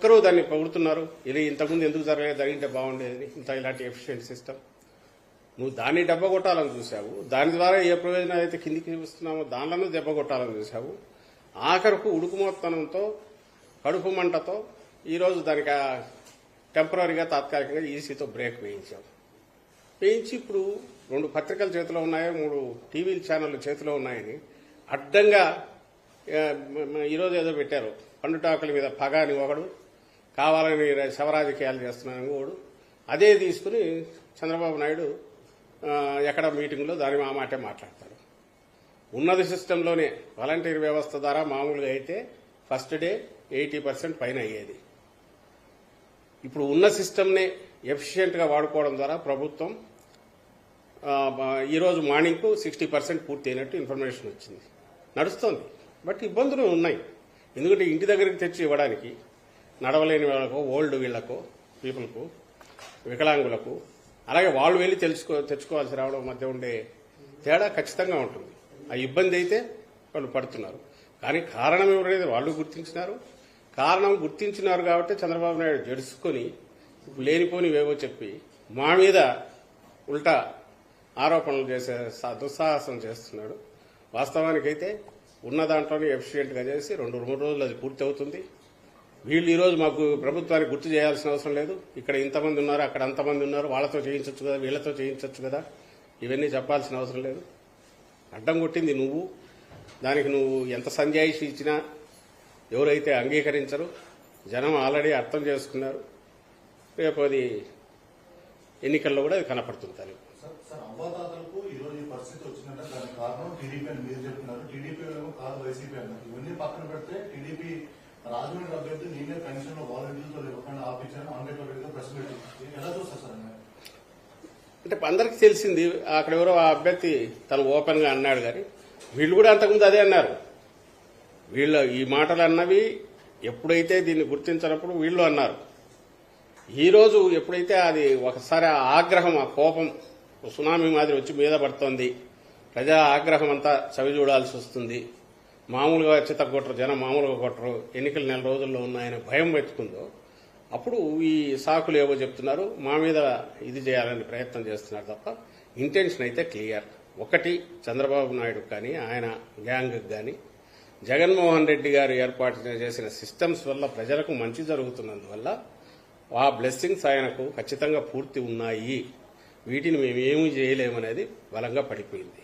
ఒక్కరూ దాన్ని పొగుడుతున్నారు. ఇది ఇంతకుముందు ఎందుకు జరగలేదు, జరిగింటే బాగుండేది, ఇలాంటి ఎఫిషియెంట్ సిస్టమ్. నువ్వు దాన్ని దెబ్బ కొట్టాలని చూసావు. దాని ద్వారా ఏ ప్రయోజనం అయితే కిందికి ఇస్తున్నామో దానిలోనూ దెబ్బ కొట్టాలని చూసావు. ఆఖరకు ఉడుకుమోత్తనంతో కడుపు మంటతో ఈరోజు దానికి టెంపరీగా తాత్కాలికంగా ఈసీతో బ్రేక్ వేయించావు. వేయించి ఇప్పుడు 2 పత్రికల చేతిలో ఉన్నాయో 3 టీవీ ఛానళ్ల చేతిలో ఉన్నాయని అడ్డంగా ఈరోజు ఏదో పెట్టారు. పండుటాకుల మీద పగ అని ఒకడు, కావాలని శవరాజకీయాలు చేస్తున్నాను ఒకడు. అదే తీసుకుని చంద్రబాబు నాయుడు ఎక్కడ మీటింగ్లో దాని ఆ మాటే మాట్లాడతాడు. ఉన్నది సిస్టంలోనే వాలంటీర్ వ్యవస్థ ద్వారా మామూలుగా అయితే ఫస్ట్ డే 80% పైన అయ్యేది. ఇప్పుడు ఉన్న సిస్టమ్నే ఎఫిషియెంట్గా వాడుకోవడం ద్వారా ప్రభుత్వం ఈరోజు మార్నింగ్కు 60% పూర్తి అయినట్టు ఇన్ఫర్మేషన్ వచ్చింది. నడుస్తోంది. బట్ ఇబ్బందులు ఉన్నాయి. ఎందుకంటే ఇంటి దగ్గరికి తెచ్చి ఇవ్వడానికి నడవలేని వాళ్ళకు, ఓల్డ్ వీళ్లకు, పీపుల్కు, వికలాంగులకు, అలాగే వాళ్ళు వెళ్ళి తెచ్చుకోవాల్సి రావడం మధ్య ఉండే తేడా ఖచ్చితంగా ఉంటుంది. ఆ ఇబ్బంది అయితే వాళ్ళు పడుతున్నారు. కానీ కారణం ఎవరైతే వాళ్ళు గుర్తించినారు. కారణం గుర్తించినారు కాబట్టి చంద్రబాబు నాయుడు జడుచుకొని లేనిపోనివేవో చెప్పి మా మీద ఉల్టా ఆరోపణలు చేసే దుస్సాహసం చేస్తున్నాడు. వాస్తవానికైతే ఉన్న దాంట్లోనే ఎఫిషియెంట్గా చేసి 2-3 రోజులు అది పూర్తి అవుతుంది. వీళ్ళు ఈరోజు మాకు ప్రభుత్వానికి గుర్తు చేయాల్సిన అవసరం లేదు. ఇక్కడ ఇంతమంది ఉన్నారు, అక్కడ అంతమంది ఉన్నారు, వాళ్ళతో చేయించవచ్చు కదా, వీళ్లతో చేయించవచ్చు కదా, ఇవన్నీ చెప్పాల్సిన అవసరం లేదు. అడ్డం కొట్టింది నువ్వు. దానికి నువ్వు ఎంత సంజాయిషి ఇచ్చినా ఎవరైతే అంగీకరించరు. జనం ఆల్రెడీ అర్థం చేసుకున్నారు. రేపు అది ఎన్నికల్లో కూడా అది కనపడుతుంది. అవ్వాతాతలకు ఈరోజు ఈ పరిస్థితి వచ్చిందంటే దానికి కారణం టీడీపీ అని మీరు చెప్తున్నారు. టీడీపీ కాదు వైసీపీ అన్నారు. ఇవన్నీ పక్కన పెడితే టీడీపీ రాజమండ్రి అభ్యర్థి నేనే పెన్షన్ వాలంటీర్లతో ఇవ్వకుండా ఆపించాను, అంబేద్కర్ ప్రెస్ మీట్ ఎలా చూస్తారు సార్? అంటే అందరికీ తెలిసింది. అక్కడ ఎవరో ఆ అభ్యర్థి తను ఓపెన్ గా అన్నాడు. కానీ వీళ్ళు కూడా అంతకుముందు అదే అన్నారు. వీళ్ళు ఈ మాటలు అన్నవి ఎప్పుడైతే దీన్ని గుర్తించినప్పుడు వీళ్ళు అన్నారు. ఈరోజు ఎప్పుడైతే అది ఒకసారి ఆ ఆగ్రహం, ఆ కోపం సునామీ మాదిరి వచ్చి మీద పడుతోంది, ప్రజా ఆగ్రహం అంతా చవి చూడాల్సి వస్తుంది, మామూలుగా చిత్తగొట్టరు, జనం మామూలుగా కొట్టరు, ఎన్నికలు 4 రోజుల్లో ఉన్నాయనే భయం పెట్టుకుందో అప్పుడు ఈ సాకులు ఏవో చెప్తున్నారు, మా మీద ఇది చేయాలని ప్రయత్నం చేస్తున్నారు తప్ప ఇంటెన్షన్ అయితే క్లియర్. ఒకటి, చంద్రబాబు నాయుడు కానీ ఆయన గ్యాంగ్ కానీ జగన్మోహన్ రెడ్డి గారు ఏర్పాటు చేసిన సిస్టమ్స్ వల్ల ప్రజలకు మంచి జరుగుతున్నందువల్ల ఆ బ్లెస్సింగ్స్ ఆయనకు ఖచ్చితంగా పూర్తి ఉన్నాయి. వీటిని మేమేమీ చేయలేమనేది బలంగా పడిపోయింది.